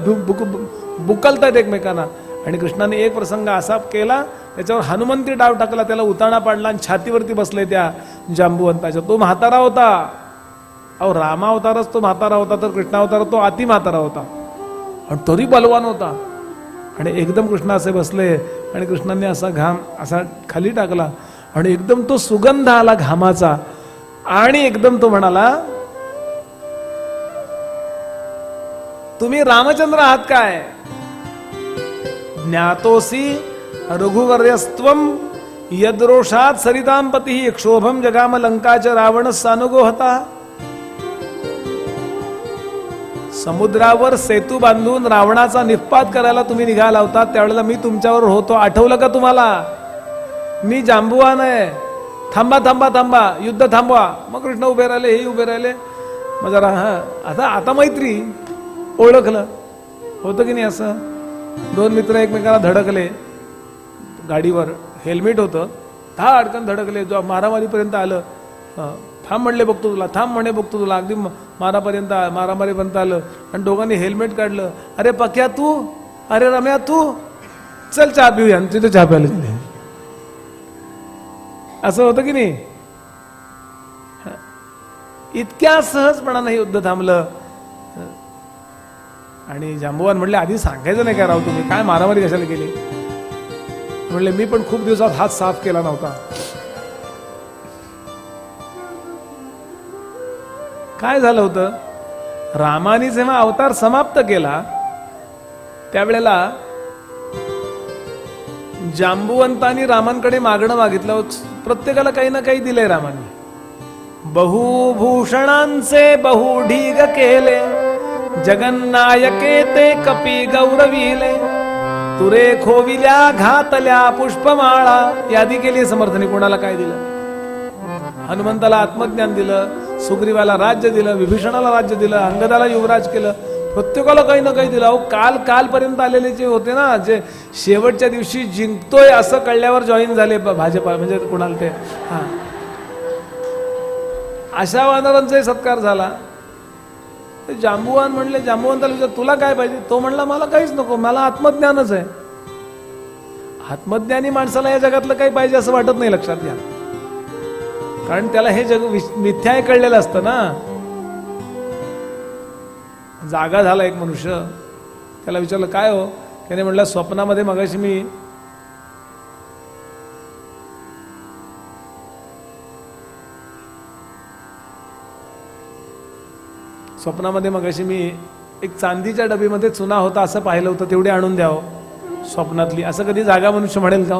बुकलतात एकमेकांना. आणि कृष्णाने एक प्रसंग असा केला, त्याच्यावर हनुमंती डाव टाकला, त्याला उताणा पाडला आणि छातीवरती बसले त्या जांबुवंताच्या. तो म्हातारा होता. अहो, रामावतारच तो म्हातारा होता, तर कृष्णावतार तो अति म्हातारा होता, आणि तरी बलवान होता. आणि एकदम कृष्ण असे बसले आणि कृष्णाने असा घाम असा खाली टाकला आणि एकदम तो सुगंध आला घामाचा. आणि एकदम तो म्हणाला, तुम्ही रामचंद्र आहात काय? ज्ञातोसी रघुवर्यस्त्वम यद्रोषात सरितांपती क्षोभम जगाम लंकाच रावण सानुगो होता. समुद्रावर सेतू बांधून रावणाचा निःपात करायला तुम्ही निघाला होता, त्यावेळेला मी तुमच्यावर होतो, आठवलं का तुम्हाला? मी जांबुवान आहे, थांबा थांबा थांबा, युद्ध थांबवा. मग कृष्ण उभे राहिले, हे उभे राहिले. मग जरा आता मैत्री, ओळखलं होतं की नाही. असं 2 मित्र एकमेकाला धडकले गाडीवर, हेल्मेट होतं, अडकन धडकले, जो मारामारीपर्यंत आलं. थांब म्हणले बघतो तुला, थांब म्हणे बघतो तुला, अगदी मारामारीपर्यंत आलं. आणि दोघांनी हेल्मेट काढलं. अरे पक्या तू, अरे रम्या तू, चल चहा पिऊया. तिथे चहा प्यायला गेले. असं होतं की नाही. इतक्या सहजपणाने युद्ध थांबलं. आणि जांबुवान म्हणले, आधी सांगायचं नाही का राव, तुम्ही काय मारामारी कशाला केली? म्हणले, मी पण खूप दिवसात हात साफ केला नव्हता. काय झालं होतं, रामाने जेव्हा अवतार समाप्त केला त्यावेळेला जांबुवंतांनी रामांकडे मागणं मागितलं. प्रत्येकाला काही ना काही दिलंय रामाने. बहुभूषणांचे बहुढीग केले, जगन्नायके ते कपी गौरविले, तुरे खोविल्या घातल्या पुष्पमाळा. यादी केली समर्थने. कोणाला काय दिलं? हनुमंताला आत्मज्ञान दिलं, सुग्रीवाला राज्य दिलं, विभीषणाला राज्य दिलं, अंगदाला युवराज केलं. प्रत्येकाला काही ना काही दिलं. अहो कालपर्यंत आलेले जे होते ना, जे शेवटच्या दिवशी जिंकतोय असं कळल्यावर जॉईन झाले भाजपा, म्हणजे कोणाला ते हा, अशा वानरांचाही सत्कार झाला. जांबुवान म्हणले, जांबुवंताला विचार तुला काय पाहिजे? तो म्हणला मला काहीच नको, मला आत्मज्ञानच आहे. आत्मज्ञानी माणसाला या जगातलं काही पाहिजे असं वाटत नाही, लक्षात घ्या. कारण त्याला हे जग मिथ्या आहे कळलेलं असतं ना. जागा झाला एक मनुष्य, त्याला विचारलं काय हो? त्याने म्हटलं स्वप्नामध्ये मगाशी मी एक चांदीच्या डबीमध्ये चुना होता असं पाहिलं होतं, तेवढे आणून द्यावं स्वप्नातली. असं कधी जागा मनुष्य म्हणेल का?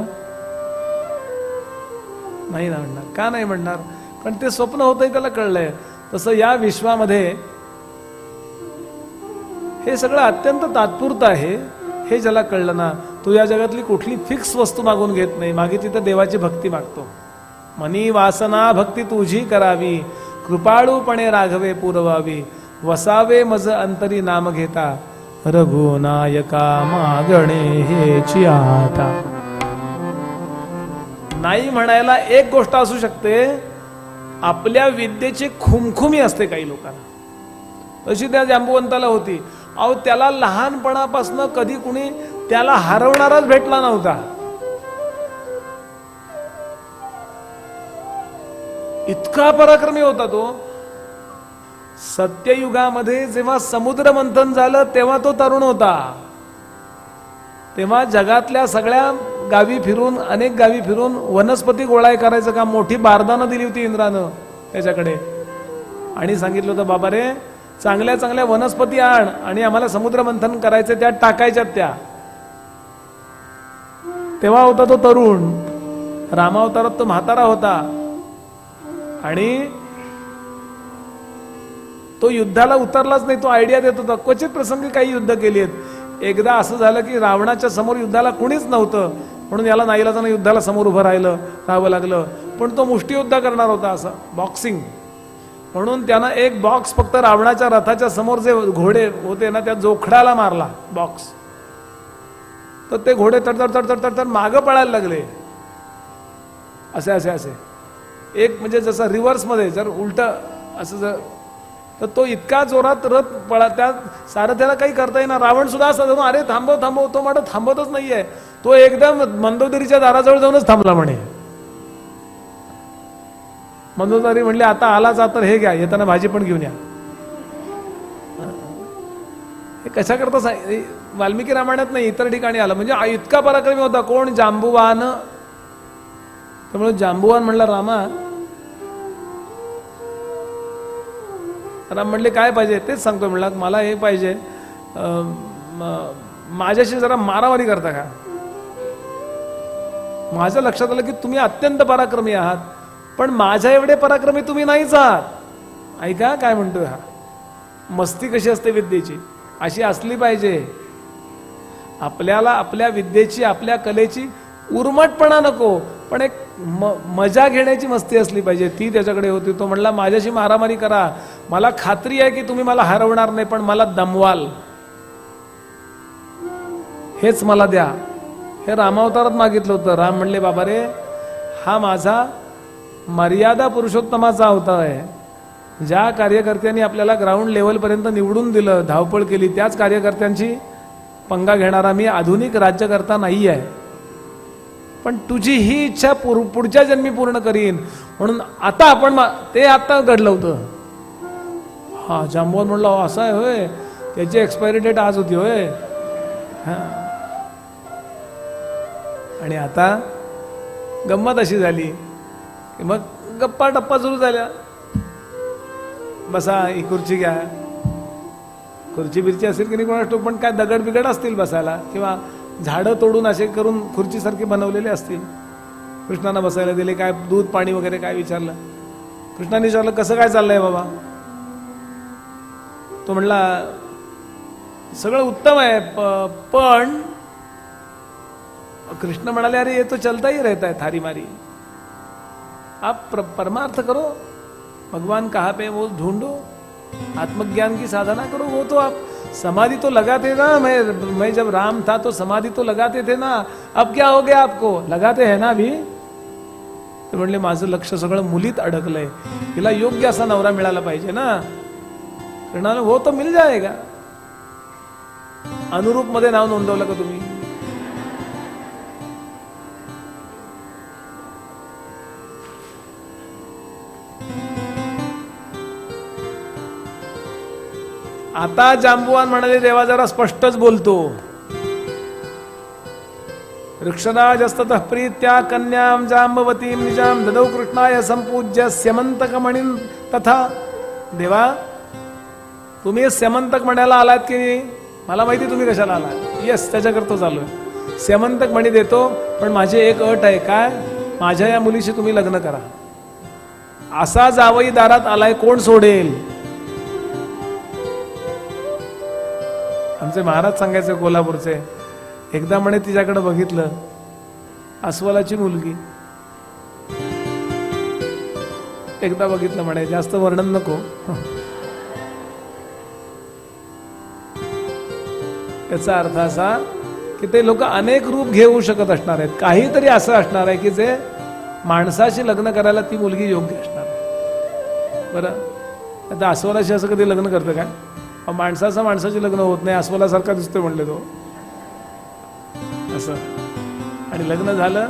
नाही ना म्हणणार. का नाही म्हणणार? कारण ते स्वप्न होतंय, त्याला कळलंय. तसं या विश्वामध्ये हे सगळं अत्यंत तात्पुरतं आहे, हे ज्याला कळलं ना, तो या जगातली कुठली फिक्स वस्तू मागून घेत नाही. मागितली तर देवाची भक्ती मागतो. मनी वासना भक्ती तुझी करावी, कृपाळूपणे राघवे पुरवावी, वसावे मज अंतरी नाम घेता, रघुनायका मागणे हेची आता. नाही म्हणायला एक गोष्ट असू शकते, आपल्या विद्येची खुमखुमी असते काही लोकांना. तशी त्या जांबुवंताला होती. अहो त्याला लहानपणापासून कधी कुणी त्याला हरवणाराच भेटला नव्हता. इतका पराक्रमी होता तो. सत्ययुगामध्ये जेव्हा समुद्र मंथन झालं तेव्हा तो तरुण होता. तेव्हा जगातल्या सगळ्या गावी फिरून, अनेक गावी फिरून वनस्पती गोळा करायचं काम, मोठी बारदानं दिली होती इंद्रानं त्याच्याकडे, आणि सांगितलं होतं बाबा रे चांगल्या चांगल्या वनस्पती आण आणि आम्हाला समुद्र मंथन करायचे, त्यात टाकायच्यात त्या. तेव्हा होता तो तरुण. रामावतारात तो म्हातारा होता आणि तो युद्धाला उतरलाच नाही. तो आयडिया देत होता. क्वचित प्रसंगी काही युद्ध केली आहेत. एकदा असं झालं की रावणाच्या समोर युद्धाला कुणीच नव्हतं, म्हणून याला नाईलाजानं युद्धाला समोर उभं राहावं लागलं. पण तो मुष्टियुद्ध करणार होता, असं बॉक्सिंग. म्हणून त्यानं एक बॉक्स फक्त रावणाच्या रथाच्या समोर जे घोडे होते ना, त्या जोखडाला मारला बॉक्स. तर ते घोडे तडतड तडतड तडतड मागं पळायला लागले. असे असे असे एक म्हणजे जसं रिव्हर्समध्ये जर उलट असं जर, तर तो इतका जोरात रथ पळा, त्या सारथ्याला काही करता येईना. रावण सुद्धा असं अरे थांबव थांबव, तो म्हणत थांबवतच नाहीये. तो एकदम मंदोदरीच्या दाराजवळ जाऊनच थांबला म्हणे. मंदोदरी म्हणले आता आलाच तर हे घ्या, येताना भाजी पण घेऊन या. हे कशा करता वाल्मिकी रामायणात नाही, इतर ठिकाणी आलं. म्हणजे इतका पराक्रमी होता. कोण? जांबुवान. त्यामुळे जांबुवान म्हणला रामा. राम म्हणले काय पाहिजे? तेच सांगतो म्हणला, मला हे पाहिजे, माझ्याशी जरा मारामारी करता का? माझ्या लक्षात आलं की तुम्ही अत्यंत पराक्रमी आहात, पण माझ्या एवढे पराक्रमी तुम्ही नाहीच आहात. ऐका काय म्हणतोय हा. मस्ती कशी असते विद्येची, अशी असली पाहिजे. आपल्याला आपल्या विद्येची, आपल्या कलेची उर्मटपणा नको, पण एक मजा घेण्याची मस्ती असली पाहिजे. ती त्याच्याकडे होती. तो म्हणला माझ्याशी मारामारी करा, मला खात्री आहे की तुम्ही मला हरवणार नाही, पण मला दमवाल, हेच मला द्या. हे रामावतारात मागितलं होतं. राम म्हणले बाबा रे, हा माझा मर्यादा पुरुषोत्तमाचा अवतार आहे. ज्या कार्यकर्त्यांनी आपल्याला ग्राउंड लेवलपर्यंत निवडून दिलं, धावपळ केली, त्याच कार्यकर्त्यांची पंगा घेणारा मी आधुनिक राज्यकर्ता नाही आहे. पण तुझी ही इच्छा पुढच्या जन्मी पूर्ण करीन, म्हणून आता आपण ते आता घडलं होतं. हा जांबुवान म्हणला असं आहे होय, त्याची एक्सपायरी डेट आज होती होय. हा, आणि आता गंमत अशी झाली की मग गप्पा टप्पा सुरू झाल्या. बसा, ही खुर्ची घ्या. खुर्ची बिरची असेल की नाही कोणास ठाऊक, पण काय दगड बिगड असतील बसायला, किंवा झाडं तोडून असे करून खुर्चीसारखे बनवलेले असतील. कृष्णांना बसायला दिले. काय दूध पाणी वगैरे काय विचारलं. कृष्णाने विचारलं कसं काय चाललंय बाबा. तो म्हणला सगळं उत्तम आहे, पण कृष्ण म्हणाले अरे ये तो चलता ही रहता है थारी मारी, आप परमार्थ करो, भगवान कहाँ पे वो ढूंढो. आत्मज्ञान की साधना करो, वो तो आप समाधि तो लगाते ना। मैं जब राम था तो समाधि तो लगाते थे ना, अब क्या हो गया आपको, लगाते हैं ना अभी? तर म्हणले माझं लक्ष सगळं मुलीत अडकलंय, तिला योग्य असा नवरा मिळाला पाहिजे ना. म्हणाले हो तो मिल जाएगा. अनुरूप मध्ये नाव नोंदवलं का तुम्ही? आता जांबुवान म्हणाले देवा जरा स्पष्टच बोलतो. वृक्षराजस्ततः प्रीत्या कन्यां जांबवतीं निजां ददौ कृष्णाय संपूज्य स्यमंतकमणीं तथा. देवा तुम्ही स्यमंतक म्हणायला आलात की नाही? मला माहिती तुम्ही कशाला आलात. येस, त्याच्याकरता चालू आहे. स्यमंतक म्हणी देतो, पण माझी एक अट आहे. काय? माझ्या या मुलीशी तुम्ही लग्न करा. असा जावई दारात आलाय कोण सोडेल? आमचे महाराज सांगायचे कोल्हापूरचे, एकदा म्हणे तिच्याकडे बघितलं, अस्वलाची मुलगी. एकदा बघितलं म्हणे, जास्त वर्णन नको. याचा अर्थ असा की ते लोक अनेक रूप घेऊ शकत असणार आहेत. काहीतरी असं असणार आहे की जे माणसाशी लग्न करायला ती मुलगी योग्य असणार आहे. बरं, आता अस्वलाशी असं कधी लग्न करतं काय? माणसाचं माणसाची लग्न होत नाही, अस्वलासारखा दिसतोय म्हणले तो असं. आणि लग्न झालं,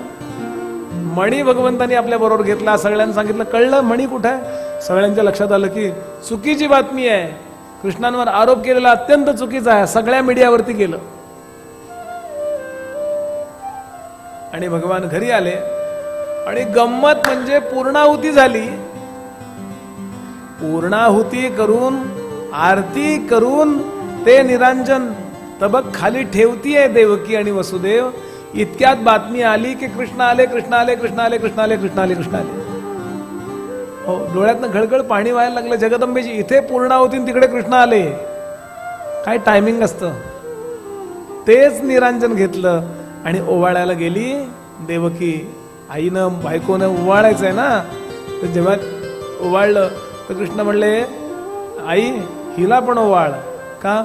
मणी भगवंतांनी आपल्या बरोबर घेतला. सगळ्यांना सांगितलं, कळलं मणी कुठे आहे? सगळ्यांच्या लक्षात आलं की चुकीची बातमी आहे, कृष्णांवर आरोप केलेला अत्यंत चुकीचा आहे. सगळ्या मीडियावरती गेलं. आणि भगवान घरी आले आणि गंमत म्हणजे पूर्णाहुती झाली. पूर्णाहुती करून आरती करून ते निरांजन तबक खाली ठेवतीये देवकी आणि वसुदेव. इतक्यात बातमी आली की कृष्ण आले, कृष्ण आले, कृष्ण आले, कृष्ण आले, कृष्ण आले, कृष्ण आले. हो, डोळ्यातनं घळघळ पाणी व्हायला लागलं जगदंबेची. इथे पूर्णाहुती, तिकडे कृष्ण आले. काय टायमिंग असतं. तेच निरांजन घेतलं आणि ओवाळायला गेली देवकी. आईनं बायकोनं ओवाळायचंय ना, तर जेव्हा ओवाळलं तर कृष्ण म्हणले, आई हिला पण ओवाळ. का?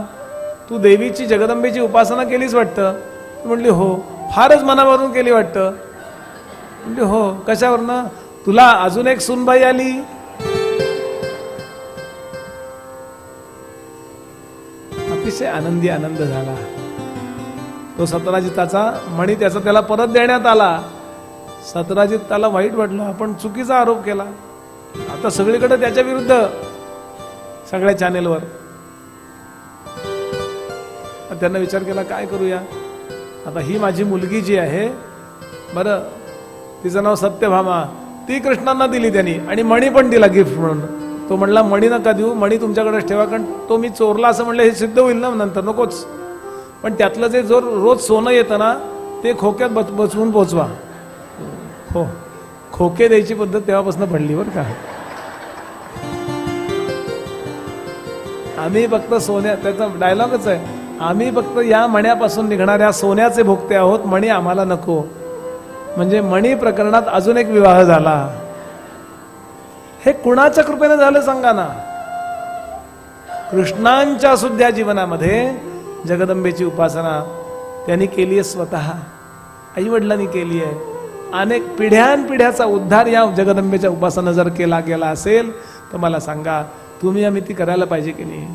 तू देवीची जगदंबेची उपासना केलीच वाटतं. म्हणली हो. फारच मनावरून केली वाटतं. म्हणली हो. कशावरनं? तुला अजून एक सुनबाई आली. अतिशय आनंदी आनंद झाला. तो सतराजिताचा मणी त्याचा त्याला परत देण्यात आला. सतराजित त्याला वाईट वाटलं, आपण चुकीचा आरोप केला. आता सगळीकडे त्याच्या विरुद्ध, सगळ्या चॅनेलवर. त्यांना विचार केला काय करूया. आता ही माझी मुलगी जी आहे, बरं, तिचं नाव सत्यभामा, ती कृष्णांना दिली त्यांनी आणि मणी पण दिला गिफ्ट म्हणून. तो म्हणला मणी नका देऊ, मणी तुमच्याकडेच ठेवा, कारण तो मी चोरला असं म्हणलं हे सिद्ध होईल ना नंतर, नकोच. पण त्यातलं जे जो रोज सोनं येतं ना ते खोक्यात बसवून पोचवा. हो, खोके द्यायची पद्धत तेव्हापासून पडली बरं का. आम्ही फक्त सोन्या, त्याचा डायलॉगच आहे, आम्ही फक्त या मण्यापासून निघणाऱ्या सोन्याचे भोगते आहोत, मणी आम्हाला नको. म्हणजे मणी प्रकरणात अजून एक विवाह झाला. हे कुणाच्या कृपेने झालं सांगा ना. कृष्णांच्या सुद्धा जीवनामध्ये जगदंबेची उपासना त्यांनी केली आहे, स्वतः आई वडिलांनी केली आहे. अनेक पिढ्यानपिढ्याचा उद्धार या जगदंबेच्या उपासना जर केला गेला असेल तर मला सांगा, तुम्ही आम्ही ती करायला पाहिजे की नाही?